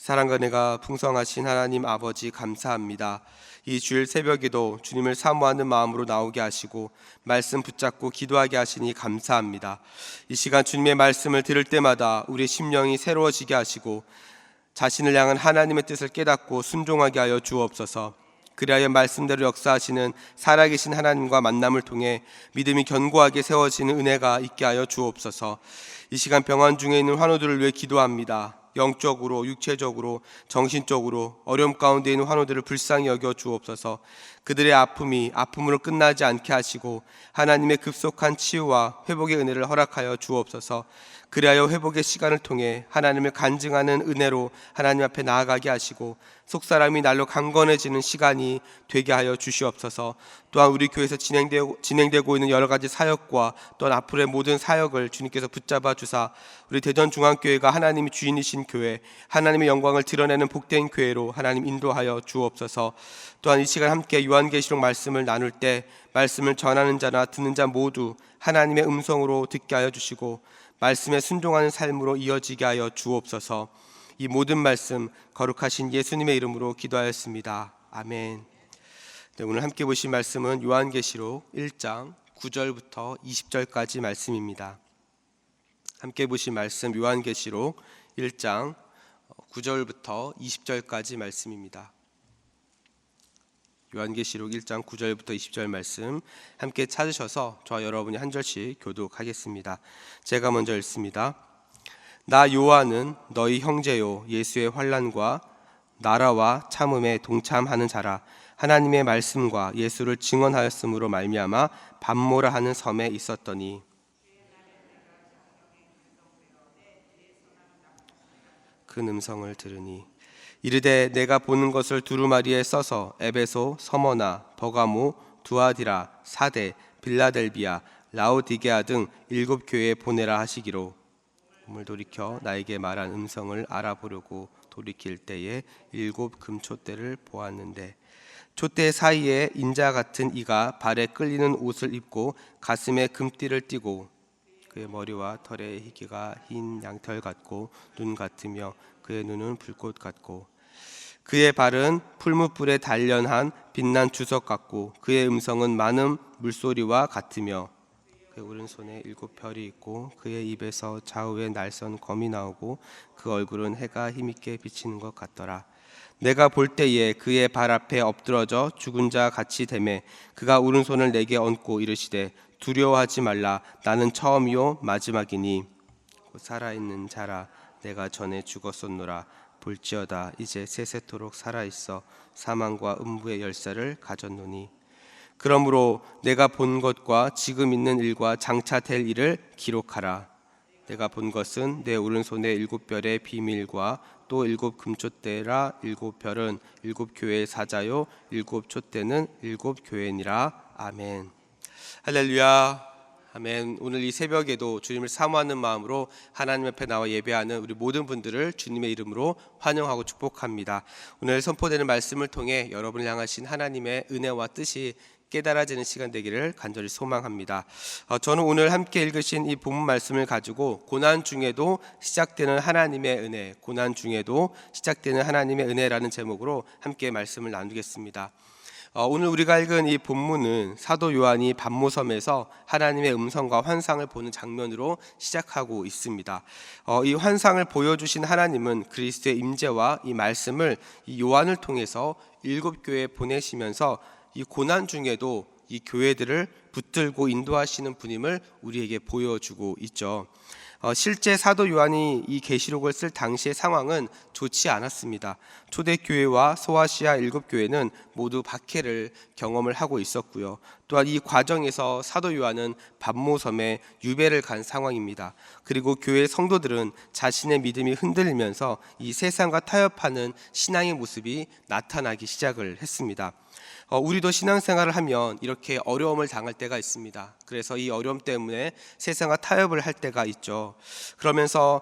사랑과 은혜가 풍성하신 하나님 아버지 감사합니다. 이 주일 새벽에도 주님을 사모하는 마음으로 나오게 하시고 말씀 붙잡고 기도하게 하시니 감사합니다. 이 시간 주님의 말씀을 들을 때마다 우리 심령이 새로워지게 하시고 자신을 향한 하나님의 뜻을 깨닫고 순종하게 하여 주옵소서. 그리하여 말씀대로 역사하시는 살아계신 하나님과 만남을 통해 믿음이 견고하게 세워지는 은혜가 있게 하여 주옵소서. 이 시간 병환 중에 있는 환우들을 위해 기도합니다. 영적으로, 육체적으로, 정신적으로 어려움 가운데 있는 환우들을 불쌍히 여겨 주옵소서. 그들의 아픔이 아픔으로 끝나지 않게 하시고 하나님의 급속한 치유와 회복의 은혜를 허락하여 주옵소서. 그리하여 회복의 시간을 통해 하나님을 간증하는 은혜로 하나님 앞에 나아가게 하시고 속사람이 날로 강건해지는 시간이 되게 하여 주시옵소서. 또한 우리 교회에서 진행되고 있는 여러 가지 사역과 또한 앞으로의 모든 사역을 주님께서 붙잡아 주사 우리 대전중앙교회가 하나님이 주인이신 교회, 하나님의 영광을 드러내는 복된 교회로 하나님 인도하여 주옵소서. 또한 이 시간 함께 요한계시록 말씀을 나눌 때 말씀을 전하는 자나 듣는 자 모두 하나님의 음성으로 듣게 하여 주시고 말씀에 순종하는 삶으로 이어지게 하여 주옵소서. 이 모든 말씀 거룩하신 예수님의 이름으로 기도하였습니다. 아멘. 네, 오늘 함께 보신 말씀은 요한계시록 1장 9절부터 20절까지 말씀입니다. 함께 보신 말씀 요한계시록 1장 9절부터 20절까지 말씀입니다. 요한계시록 1장 9절부터 20절 말씀 함께 찾으셔서 저와 여러분이 한 절씩 교독하겠습니다. 제가 먼저 읽습니다. 나 요한은 너희 형제요 예수의 환난과 나라와 참음에 동참하는 자라. 하나님의 말씀과 예수를 증언하였으므로 말미암아 밤모라 하는 섬에 있었더니 그 음성을 들으니 이르되 내가 보는 것을 두루마리에 써서 에베소, 서머나, 버가모, 두아디라, 사데, 빌라델비아, 라오디게아 등 7 교회에 보내라 하시기로 몸을 돌이켜 나에게 말한 음성을 알아보려고 돌이킬 때에 7 금촛대를 보았는데 촛대 사이에 인자 같은 이가 발에 끌리는 옷을 입고 가슴에 금띠를 띠고 그의 머리와 털의 희기가 흰 양털 같고 눈 같으며 그의 눈은 불꽃 같고 그의 발은 풀무불에 단련한 빛난 주석 같고 그의 음성은 많은 물소리와 같으며 그의 오른손에 7 별이 있고 그의 입에서 좌우에 날선 검이 나오고 그 얼굴은 해가 힘있게 비치는 것 같더라. 내가 볼 때에 그의 발 앞에 엎드러져 죽은 자 같이 되매 그가 오른손을 내게 얹고 이르시되 두려워하지 말라. 나는 처음이요 마지막이니 곧 살아있는 자라. 내가 전에 죽었었노라. 볼지어다 이제 세세토록 살아있어 사망과 음부의 열쇠를 가졌노니 그러므로 내가 본 것과 지금 있는 일과 장차 될 일을 기록하라. 내가 본 것은 내 오른손에 7 별의 비밀과 또 7 금촛대라. 7 별은 7 교회의 사자요 7 촛대는 7 교회니라. 아멘. 할렐루야. 아멘. 오늘 이 새벽에도 주님을 사모하는 마음으로 하나님 앞에 나와 예배하는 우리 모든 분들을 주님의 이름으로 환영하고 축복합니다. 오늘 선포되는 말씀을 통해 여러분을 향하신 하나님의 은혜와 뜻이 깨달아지는 시간 되기를 간절히 소망합니다. 저는 오늘 함께 읽으신 이 본문 말씀을 가지고 고난 중에도 시작되는 하나님의 은혜, 고난 중에도 시작되는 하나님의 은혜라는 제목으로 함께 말씀을 나누겠습니다. 오늘 우리가 읽은 이 본문은 사도 요한이 밤모섬에서 하나님의 음성과 환상을 보는 장면으로 시작하고 있습니다. 이 환상을 보여주신 하나님은 그리스도의 임재와 이 말씀을 이 요한을 통해서 7 교회에 보내시면서 이 고난 중에도 이 교회들을 붙들고 인도하시는 분임을 우리에게 보여주고 있죠. 실제 사도 요한이 이 계시록을 쓸 당시의 상황은 좋지 않았습니다. 초대교회와 소아시아 7 교회는 모두 박해를 경험을 하고 있었고요. 또한 이 과정에서 사도 요한은 밤모섬에 유배를 간 상황입니다. 그리고 교회 성도들은 자신의 믿음이 흔들리면서 이 세상과 타협하는 신앙의 모습이 나타나기 시작을 했습니다. 우리도 신앙생활을 하면 이렇게 어려움을 당할 때가 있습니다. 그래서 이 어려움 때문에 세상과 타협을 할 때가 있죠. 그러면서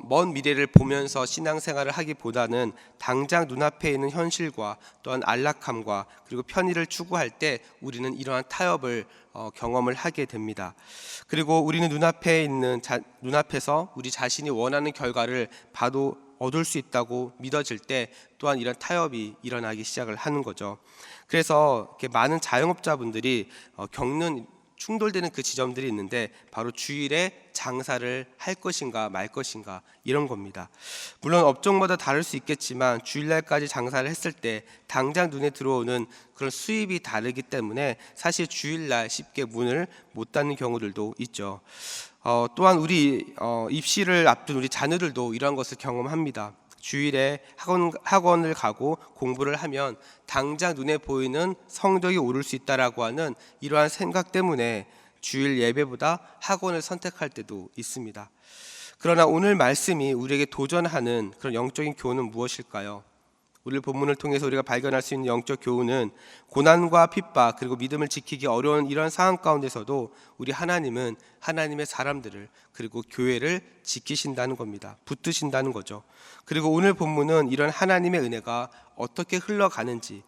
먼 미래를 보면서 신앙생활을 하기보다는 당장 눈앞에 있는 현실과 또한 안락함과 그리고 편의를 추구할 때 우리는 이러한 타협을 경험을 하게 됩니다. 그리고 우리는 눈앞에서 우리 자신이 원하는 결과를 얻을 수 있다고 믿어질 때 또한 이런 타협이 일어나기 시작을 하는 거죠. 그래서 이렇게 많은 자영업자분들이 겪는 충돌되는 그 지점들이 있는데 바로 주일에 장사를 할 것인가 말 것인가 이런 겁니다. 물론 업종마다 다를 수 있겠지만 주일날까지 장사를 했을 때 당장 눈에 들어오는 그런 수입이 다르기 때문에 사실 주일날 쉽게 문을 못 닫는 경우들도 있죠. 또한 우리 입시를 앞둔 우리 자녀들도 이러한 것을 경험합니다. 주일에 학원을 가고 공부를 하면 당장 눈에 보이는 성적이 오를 수 있다라고 하는 이러한 생각 때문에 주일 예배보다 학원을 선택할 때도 있습니다. 그러나 오늘 말씀이 우리에게 도전하는 그런 영적인 교훈은 무엇일까요? 오늘 본문을 통해서 우리가 발견할 수 있는 영적 교훈은 고난과 핍박 그리고 믿음을 지키기 어려운 이런 상황 가운데서도 우리 하나님은 하나님의 사람들을 그리고 교회를 지키신다는 겁니다. 붙드신다는 거죠. 그리고 오늘 본문은 이런 하나님의 은혜가 어떻게 흘러가는지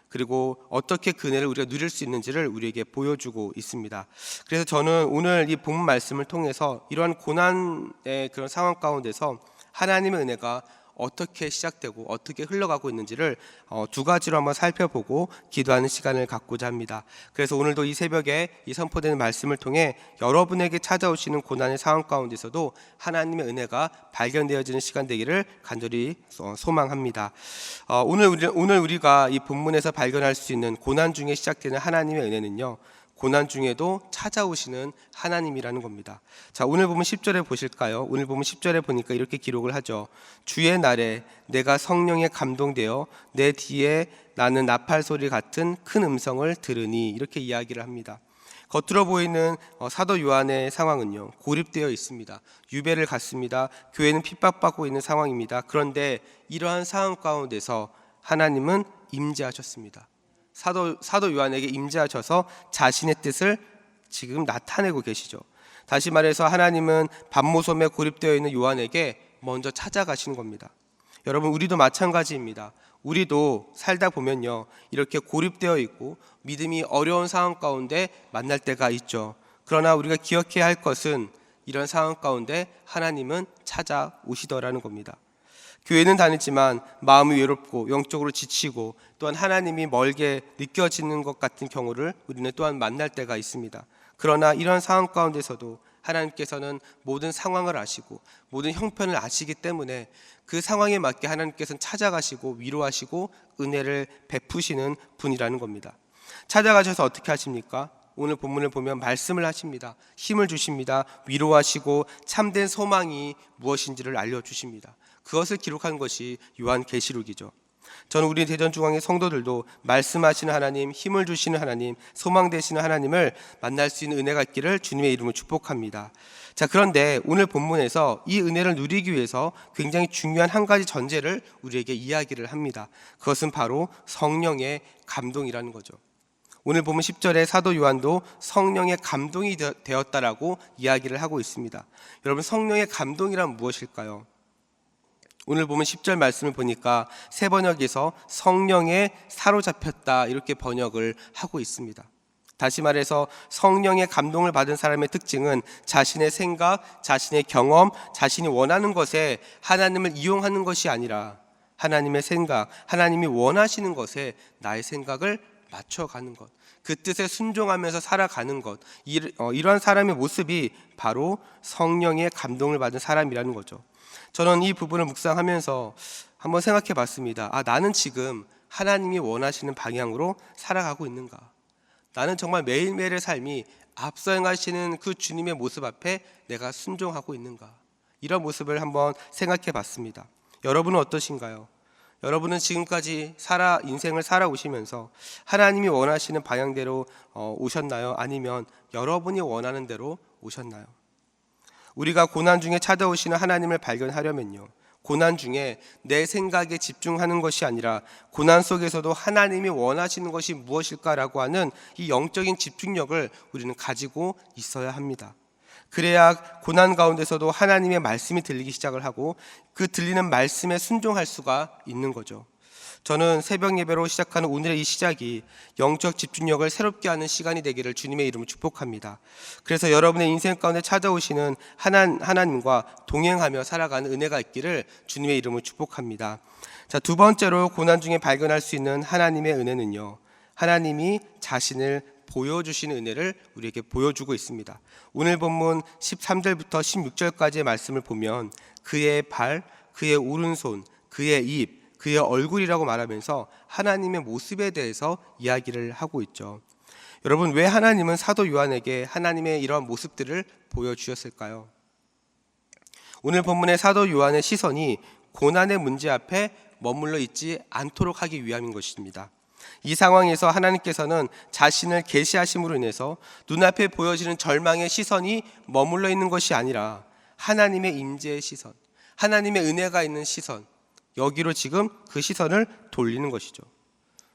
그리고 어떻게 그 은혜를 우리가 누릴 수 있는지를 우리에게 보여주고 있습니다. 그래서 저는 오늘 이 본문 말씀을 통해서 이러한 고난의 그런 상황 가운데서 하나님의 은혜가 어떻게 시작되고 어떻게 흘러가고 있는지를 두 가지로 한번 살펴보고 기도하는 시간을 갖고자 합니다. 그래서 오늘도 이 새벽에 이 선포되는 말씀을 통해 여러분에게 찾아오시는 고난의 상황 가운데서도 하나님의 은혜가 발견되어지는 시간 되기를 간절히 소망합니다. 오늘 우리가 이 본문에서 발견할 수 있는 고난 중에 시작되는 하나님의 은혜는요, 고난 중에도 찾아오시는 하나님이라는 겁니다. 자, 오늘 보면 10절에 보실까요? 오늘 보면 10절에 보니까 이렇게 기록을 하죠. 주의 날에 내가 성령에 감동되어 내 뒤에 나는 나팔 소리 같은 큰 음성을 들으니, 이렇게 이야기를 합니다. 겉으로 보이는 사도 요한의 상황은요, 고립되어 있습니다. 유배를 갔습니다. 교회는 핍박받고 있는 상황입니다. 그런데 이러한 상황 가운데서 하나님은 임재하셨습니다. 사도 요한에게 임재하셔서 자신의 뜻을 지금 나타내고 계시죠. 다시 말해서 하나님은 밤모섬에 고립되어 있는 요한에게 먼저 찾아가시는 겁니다. 여러분, 우리도 마찬가지입니다. 우리도 살다 보면요, 이렇게 고립되어 있고 믿음이 어려운 상황 가운데 만날 때가 있죠. 그러나 우리가 기억해야 할 것은 이런 상황 가운데 하나님은 찾아오시더라는 겁니다. 교회는 다니지만 마음이 외롭고 영적으로 지치고 또한 하나님이 멀게 느껴지는 것 같은 경우를 우리는 또한 만날 때가 있습니다. 그러나 이런 상황 가운데서도 하나님께서는 모든 상황을 아시고 모든 형편을 아시기 때문에 그 상황에 맞게 하나님께서는 찾아가시고 위로하시고 은혜를 베푸시는 분이라는 겁니다. 찾아가셔서 어떻게 하십니까? 오늘 본문을 보면 말씀을 하십니다. 힘을 주십니다. 위로하시고 참된 소망이 무엇인지를 알려주십니다. 그것을 기록한 것이 요한계시록이죠. 저는 우리 대전중앙의 성도들도 말씀하시는 하나님, 힘을 주시는 하나님, 소망 되시는 하나님을 만날 수 있는 은혜가 있기를 주님의 이름으로 축복합니다. 자, 그런데 오늘 본문에서 이 은혜를 누리기 위해서 굉장히 중요한 한 가지 전제를 우리에게 이야기를 합니다. 그것은 바로 성령의 감동이라는 거죠. 오늘 보면 10절에 사도 요한도 성령의 감동이 되었다라고 이야기를 하고 있습니다. 여러분, 성령의 감동이란 무엇일까요? 오늘 보면 10절 말씀을 보니까 새 번역에서 성령에 사로잡혔다, 이렇게 번역을 하고 있습니다. 다시 말해서 성령의 감동을 받은 사람의 특징은 자신의 생각, 자신의 경험, 자신이 원하는 것에 하나님을 이용하는 것이 아니라 하나님의 생각, 하나님이 원하시는 것에 나의 생각을 맞춰가는 것, 그 뜻에 순종하면서 살아가는 것, 이러한 사람의 모습이 바로 성령의 감동을 받은 사람이라는 거죠. 저는 이 부분을 묵상하면서 한번 생각해 봤습니다. 나는 지금 하나님이 원하시는 방향으로 살아가고 있는가? 나는 정말 매일매일의 삶이 앞서 행하시는 그 주님의 모습 앞에 내가 순종하고 있는가? 이런 모습을 한번 생각해 봤습니다. 여러분은 어떠신가요? 여러분은 지금까지 인생을 살아오시면서 하나님이 원하시는 방향대로 오셨나요? 아니면 여러분이 원하는 대로 오셨나요? 우리가 고난 중에 찾아오시는 하나님을 발견하려면요, 고난 중에 내 생각에 집중하는 것이 아니라 고난 속에서도 하나님이 원하시는 것이 무엇일까라고 하는 이 영적인 집중력을 우리는 가지고 있어야 합니다. 그래야 고난 가운데서도 하나님의 말씀이 들리기 시작을 하고 그 들리는 말씀에 순종할 수가 있는 거죠. 저는 새벽 예배로 시작하는 오늘의 이 시작이 영적 집중력을 새롭게 하는 시간이 되기를 주님의 이름으로 축복합니다. 그래서 여러분의 인생 가운데 찾아오시는 하나님과 동행하며 살아가는 은혜가 있기를 주님의 이름으로 축복합니다. 자, 두 번째로 고난 중에 발견할 수 있는 하나님의 은혜는요, 하나님이 자신을 보여주시는 은혜를 우리에게 보여주고 있습니다. 오늘 본문 13절부터 16절까지의 말씀을 보면 그의 발, 그의 오른손, 그의 입, 그의 얼굴이라고 말하면서 하나님의 모습에 대해서 이야기를 하고 있죠. 여러분, 왜 하나님은 사도 요한에게 하나님의 이러한 모습들을 보여주셨을까요? 오늘 본문의 사도 요한의 시선이 고난의 문제 앞에 머물러 있지 않도록 하기 위함인 것입니다. 이 상황에서 하나님께서는 자신을 계시하심으로 인해서 눈앞에 보여지는 절망의 시선이 머물러 있는 것이 아니라 하나님의 임재의 시선, 하나님의 은혜가 있는 시선, 여기로 지금 그 시선을 돌리는 것이죠.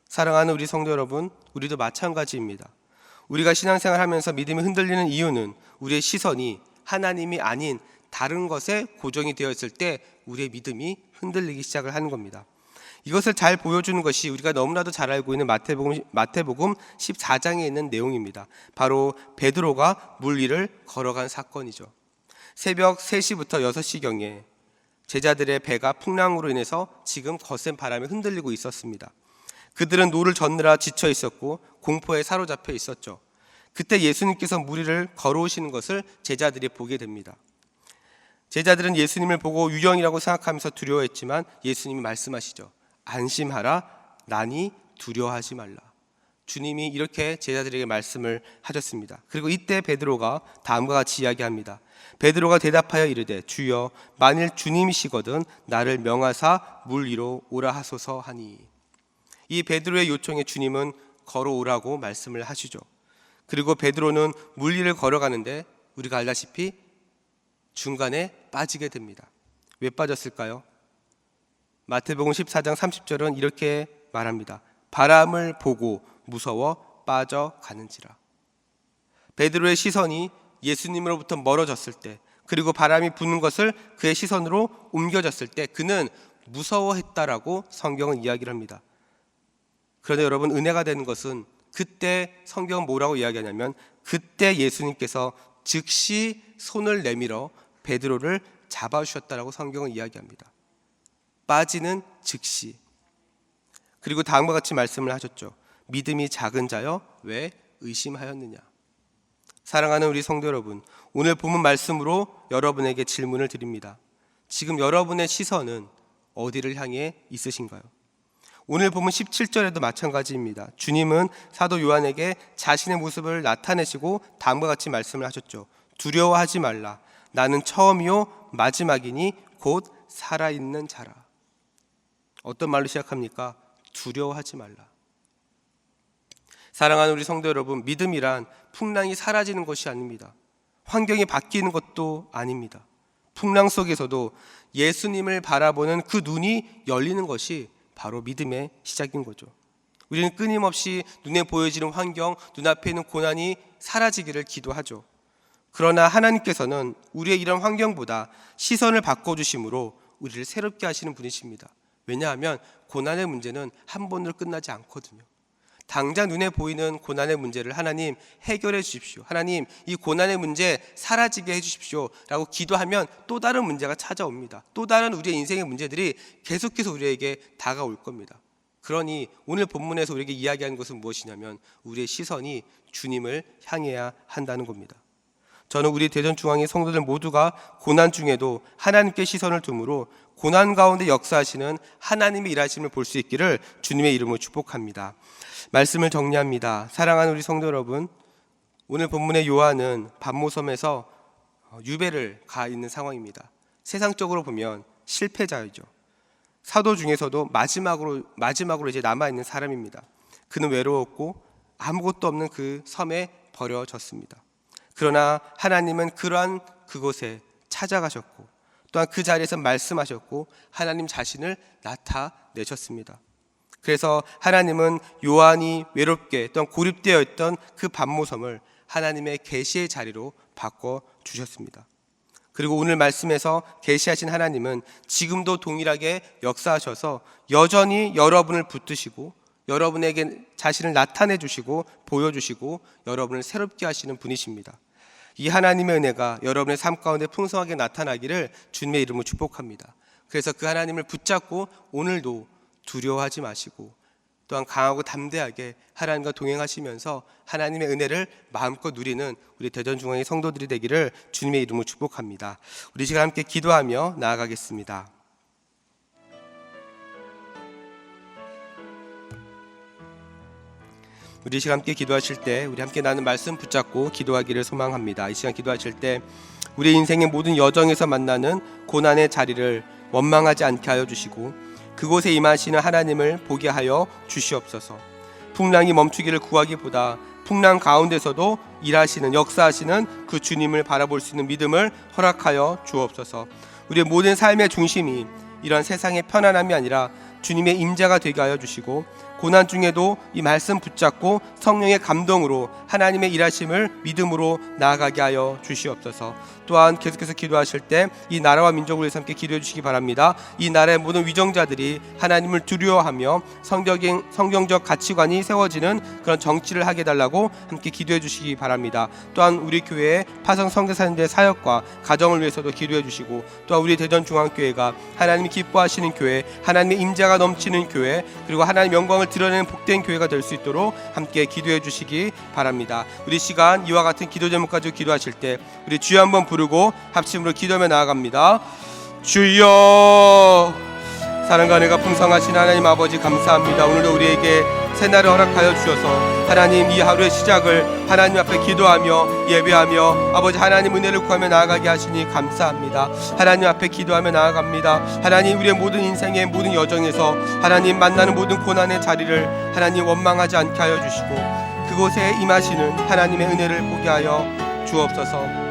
사랑하는 우리 성도 여러분, 우리도 마찬가지입니다. 우리가 신앙생활 하면서 믿음이 흔들리는 이유는 우리의 시선이 하나님이 아닌 다른 것에 고정이 되어 있을 때 우리의 믿음이 흔들리기 시작을 하는 겁니다. 이것을 잘 보여주는 것이 우리가 너무나도 잘 알고 있는 마태복음 14장에 있는 내용입니다. 바로 베드로가 물 위를 걸어간 사건이죠. 새벽 3시부터 6시경에 제자들의 배가 풍랑으로 인해서 지금 거센 바람에 흔들리고 있었습니다. 그들은 노를 젓느라 지쳐 있었고 공포에 사로잡혀 있었죠. 그때 예수님께서 물 위를 걸어오시는 것을 제자들이 보게 됩니다. 제자들은 예수님을 보고 유령이라고 생각하면서 두려워했지만 예수님이 말씀하시죠. 안심하라, 나니 두려워하지 말라. 주님이 이렇게 제자들에게 말씀을 하셨습니다. 그리고 이때 베드로가 다음과 같이 이야기합니다. 베드로가 대답하여 이르되 주여, 만일 주님이시거든 나를 명하사 물 위로 오라 하소서 하니. 이 베드로의 요청에 주님은 걸어오라고 말씀을 하시죠. 그리고 베드로는 물 위를 걸어가는데 우리가 알다시피 중간에 빠지게 됩니다. 왜 빠졌을까요? 마태복음 14장 30절은 이렇게 말합니다. 바람을 보고 무서워 빠져가는지라. 베드로의 시선이 예수님으로부터 멀어졌을 때, 그리고 바람이 부는 것을 그의 시선으로 옮겨졌을 때 그는 무서워했다라고 성경은 이야기를 합니다. 그런데 여러분, 은혜가 되는 것은 그때 성경은 뭐라고 이야기하냐면 그때 예수님께서 즉시 손을 내밀어 베드로를 잡아주셨다라고 성경은 이야기합니다. 빠지는 즉시. 그리고 다음과 같이 말씀을 하셨죠. 믿음이 작은 자여 왜 의심하였느냐. 사랑하는 우리 성도 여러분, 오늘 본문 말씀으로 여러분에게 질문을 드립니다. 지금 여러분의 시선은 어디를 향해 있으신가요? 오늘 본문 17절에도 마찬가지입니다. 주님은 사도 요한에게 자신의 모습을 나타내시고 다음과 같이 말씀을 하셨죠. 두려워하지 말라. 나는 처음이요 마지막이니 곧 살아있는 자라. 어떤 말로 시작합니까? 두려워하지 말라. 사랑하는 우리 성도 여러분, 믿음이란 풍랑이 사라지는 것이 아닙니다. 환경이 바뀌는 것도 아닙니다. 풍랑 속에서도 예수님을 바라보는 그 눈이 열리는 것이 바로 믿음의 시작인 거죠. 우리는 끊임없이 눈에 보여지는 환경, 눈앞에 있는 고난이 사라지기를 기도하죠. 그러나 하나님께서는 우리의 이런 환경보다 시선을 바꿔주심으로 우리를 새롭게 하시는 분이십니다. 왜냐하면 고난의 문제는 한 번으로 끝나지 않거든요. 당장 눈에 보이는 고난의 문제를 하나님 해결해 주십시오, 하나님 이 고난의 문제 사라지게 해 주십시오 라고 기도하면 또 다른 문제가 찾아옵니다. 또 다른 우리의 인생의 문제들이 계속해서 우리에게 다가올 겁니다. 그러니 오늘 본문에서 우리에게 이야기하는 것은 무엇이냐면 우리의 시선이 주님을 향해야 한다는 겁니다. 저는 우리 대전중앙의 성도들 모두가 고난 중에도 하나님께 시선을 두므로 고난 가운데 역사하시는 하나님의 일하심을 볼 수 있기를 주님의 이름으로 축복합니다. 말씀을 정리합니다. 사랑하는 우리 성도 여러분, 오늘 본문의 요한은 반모섬에서 유배를 가 있는 상황입니다. 세상적으로 보면 실패자이죠. 사도 중에서도 마지막으로 이제 남아있는 사람입니다. 그는 외로웠고 아무것도 없는 그 섬에 버려졌습니다. 그러나 하나님은 그러한 그곳에 찾아가셨고 또한 그 자리에서 말씀하셨고 하나님 자신을 나타내셨습니다. 그래서 하나님은 요한이 외롭게 또한 고립되어 있던 그 반모섬을 하나님의 계시의 자리로 바꿔주셨습니다. 그리고 오늘 말씀에서 계시하신 하나님은 지금도 동일하게 역사하셔서 여전히 여러분을 붙드시고 여러분에게 자신을 나타내 주시고 보여주시고 여러분을 새롭게 하시는 분이십니다. 이 하나님의 은혜가 여러분의 삶 가운데 풍성하게 나타나기를 주님의 이름으로 축복합니다. 그래서 그 하나님을 붙잡고 오늘도 두려워하지 마시고 또한 강하고 담대하게 하나님과 동행하시면서 하나님의 은혜를 마음껏 누리는 우리 대전중앙의 성도들이 되기를 주님의 이름으로 축복합니다. 우리 시간 함께 기도하며 나아가겠습니다. 우리 시간 함께 기도하실 때 우리 함께 나눈 말씀 붙잡고 기도하기를 소망합니다. 이 시간 기도하실 때 우리 인생의 모든 여정에서 만나는 고난의 자리를 원망하지 않게 하여 주시고 그곳에 임하시는 하나님을 보게 하여 주시옵소서. 풍랑이 멈추기를 구하기보다 풍랑 가운데서도 일하시는 역사하시는 그 주님을 바라볼 수 있는 믿음을 허락하여 주옵소서. 우리의 모든 삶의 중심이 이런 세상의 편안함이 아니라 주님의 임재가 되게 하여 주시고 고난 중에도 이 말씀 붙잡고 성령의 감동으로 하나님의 일하심을 믿음으로 나아가게 하여 주시옵소서. 또한 계속해서 기도하실 때 이 나라와 민족을 위해서 함께 기도해 주시기 바랍니다. 이 나라의 모든 위정자들이 하나님을 두려워하며 성경적 가치관이 세워지는 그런 정치를 하게 해달라고 함께 기도해 주시기 바랍니다. 또한 우리 교회의 파성 선교사님들의 사역과 가정을 위해서도 기도해 주시고 또한 우리 대전중앙교회가 하나님이 기뻐하시는 교회, 하나님의 임재가 넘치는 교회, 그리고 하나님의 영광을 드러내는 복된 교회가 될 수 있도록 함께 기도해 주시기 바랍니다. 우리 시간 이와 같은 기도 제목 가지고 기도하실 때 우리 주여 한번 부르고 합심으로 기도하며 나아갑니다. 주여, 사랑과 은혜가 풍성하신 하나님 아버지 감사합니다. 오늘도 우리에게 새날을 허락하여 주셔서 하나님 이 하루의 시작을 하나님 앞에 기도하며 예배하며 아버지 하나님 은혜를 구하며 나아가게 하시니 감사합니다. 하나님 앞에 기도하며 나아갑니다. 하나님 우리의 모든 인생의 모든 여정에서 하나님 만나는 모든 고난의 자리를 하나님 원망하지 않게 하여 주시고 그곳에 임하시는 하나님의 은혜를 보게 하여 주옵소서.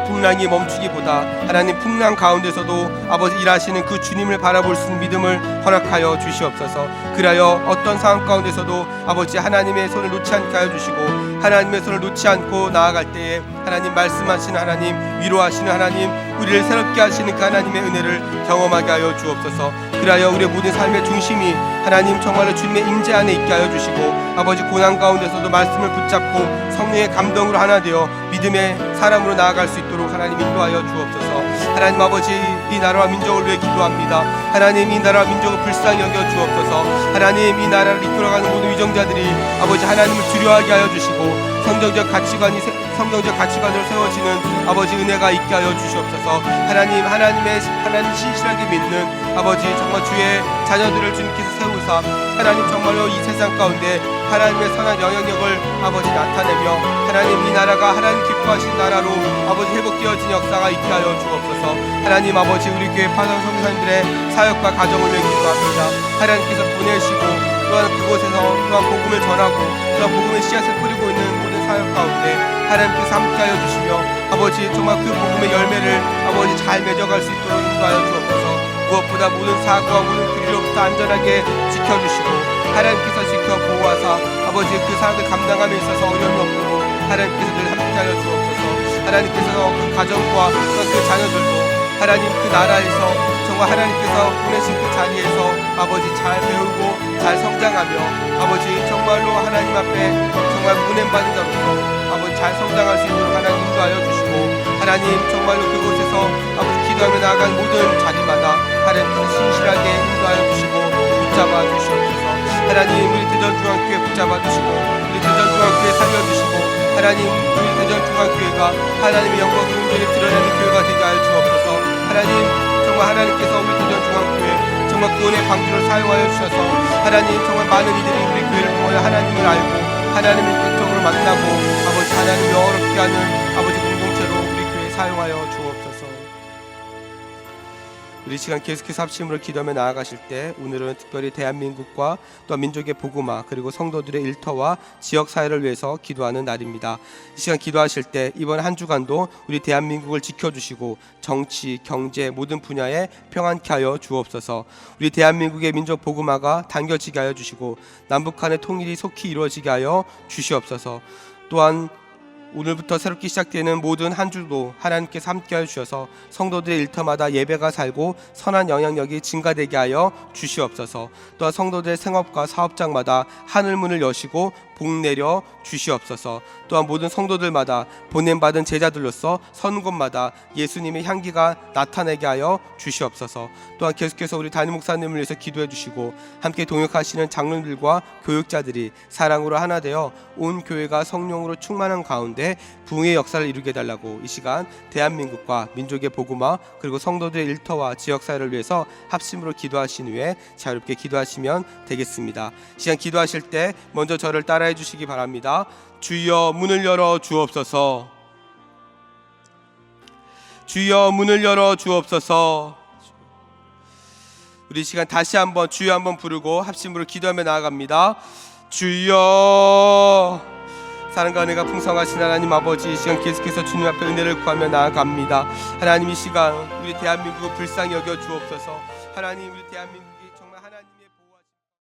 풍랑이 멈추기보다 하나님 풍랑 가운데서도 아버지 일하시는 그 주님을 바라볼 수 있는 믿음을 허락하여 주시옵소서. 그리하여 어떤 상황 가운데서도 아버지 하나님의 손을 놓지 않게 하여 주시고 하나님의 손을 놓지 않고 나아갈 때에 하나님 말씀하시는 하나님, 위로하시는 하나님, 우리를 새롭게 하시는 그 하나님의 은혜를 경험하게 하여 주옵소서. 그리하여 우리의 모든 삶의 중심이 하나님 정말로 주님의 임재 안에 있게 하여 주시고 아버지 고난 가운데서도 말씀을 붙잡고 성령의 감동으로 하나 되어 믿음의 사람으로 나아갈 수 있도록 하나님 인도하여 주옵소서. 하나님 아버지 이 나라와 민족을 위해 기도합니다. 하나님 이 나라와 민족을 불쌍히 여겨 주옵소서. 하나님 이 나라를 이끌어가는 모든 위정자들이 아버지 하나님을 두려워하게 하여 주시고 성경적 가치관으로 세워지는 아버지 은혜가 있게 하여 주시옵소서. 하나님 신실하게 믿는 아버지 정말 주의 자녀들을 주님께서 세우사 하나님 정말로 이 세상 가운데 하나님의 선한 영향력을 아버지 나타내며 하나님 이 나라가 하나님 기뻐하신 나라로 아버지 회복되어진 역사가 있게 하여 주옵소서. 하나님 아버지 우리 교회 파송 선교사님들의 사역과 가정을 위해 기도합니다. 하나님께서 보내시고 또한 그곳에서 또한 복음을 전하고 또한 복음의 씨앗을 뿌리고 있는 모든 사역 가운데 하나님께서 함께하여 주시며 아버지 정말 그 복음의 열매를 아버지 잘 맺어갈 수 있도록 인도하여 주옵소서. 무엇보다 모든 사고와 모든 그리로부터 안전하게 지켜주시고 하나님께서 지켜 보호하사 아버지 그 사역을 감당함에 있어서 어려움이 없도록 하나님께서 늘 함께하여 주옵소서. 하나님께서 그 가정과 그 자녀들도 하나님 그 나라에서 정말 하나님께서 보내신 그 자리에서 아버지 잘 배우고 잘 성장하며 아버지 정말로 하나님 앞에 정말 보냄받은 자로서 아버지 잘 성장할 수 있도록 하나님 인도하여 주시고 하나님 정말로 그곳에서 아버지 기도하며 나아간 모든 자리마다 하나님께서 신실하게 인도하여 주시고 붙잡아 주시옵소서. 하나님 우리 대전중앙교회 붙잡아 주시고 우리 대전중앙교회 살려주시고 하나님 우리 대전중앙교회가 하나님의 영광을 온전히 드러내는 교회가 되게 하여 주옵소서. 하나님 정말 하나님께서 우리 대전중앙교회 정말 구원의 방주를 사용하여 주셔서 하나님 정말 많은 이들이 우리 교회를 통하여 하나님을 알고 하나님을 극적으로 만나고 아버지 하나님을 영원롭게 하는 아버지 공동체로 우리 교회에 사용하여 주옵소서. 우리 시간 계속해서 합심으로 기도하며 나아가실 때 오늘은 특별히 대한민국과 또 민족의 복음화 그리고 성도들의 일터와 지역사회를 위해서 기도하는 날입니다. 이 시간 기도하실 때 이번 한 주간도 우리 대한민국을 지켜주시고 정치, 경제 모든 분야에 평안케 하여 주옵소서. 우리 대한민국의 민족 복음화가 당겨지게 하여 주시고 남북한의 통일이 속히 이루어지게 하여 주시옵소서. 또한 오늘부터 새롭게 시작되는 모든 한 주도 하나님께서 함께해 주셔서 성도들의 일터마다 예배가 살고 선한 영향력이 증가되게 하여 주시옵소서. 또한 성도들의 생업과 사업장마다 하늘문을 여시고 복 내려 주시옵소서. 또한 모든 성도들마다 보냄받은 제자들로서 서는 곳마다 예수님의 향기가 나타내게 하여 주시옵소서. 또한 계속해서 우리 담임 목사님을 위해서 기도해 주시고 함께 동역하시는 장로들과 교육자들이 사랑으로 하나 되어 온 교회가 성령으로 충만한 가운데 부흥의 역사를 이루게 해달라고 이 시간 대한민국과 민족의 복음화 그리고 성도들의 일터와 지역사회를 위해서 합심으로 기도하신 후에 자유롭게 기도하시면 되겠습니다. 이 시간 기도하실 때 먼저 저를 따라해 주시기 바랍니다. 주여 문을 열어 주옵소서. 주여 문을 열어 주옵소서. 우리 시간 다시 한번 주여 한번 부르고 합심으로 기도하며 나아갑니다. 주여. 사랑과 은혜가 풍성하신 하나님 아버지, 이 시간 계속해서 주님 앞에 은혜를 구하며 나아갑니다. 하나님, 이 시간 우리 대한민국을 불쌍히 여겨 주옵소서. 하나님, 우리 대한민국